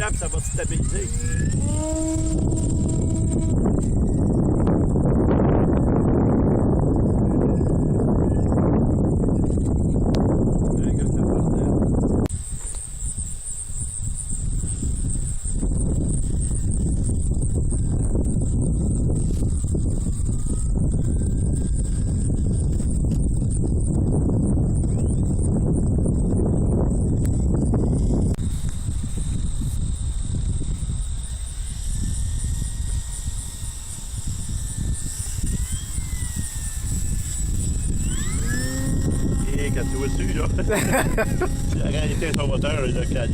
cap, ça va te stabiliser. Quand tu vois dessus, là. Il a arrêté son moteur, il a calé.